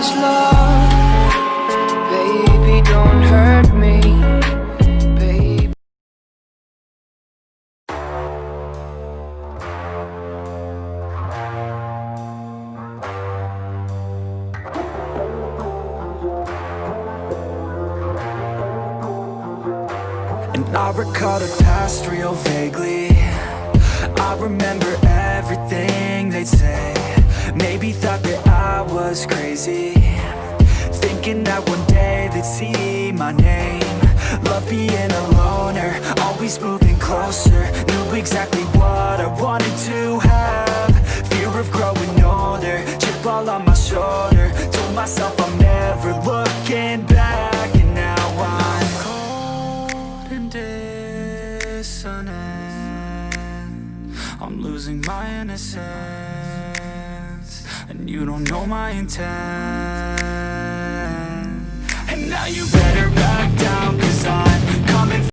this love. Baby, don't hurt me, baby. And I recall the past real vaguely. I remember everything they'd say. Maybe thought that I was crazy, thinking that one day they'd see my name. Love being a loner, always moving closer. Knew exactly what I wanted to have. Fear of growing older, chip all on my shoulder. Told myself I'm never looking back. And now I'm cold and dissonant. I'm losing my innocence, and you don't know my intent. And now you better back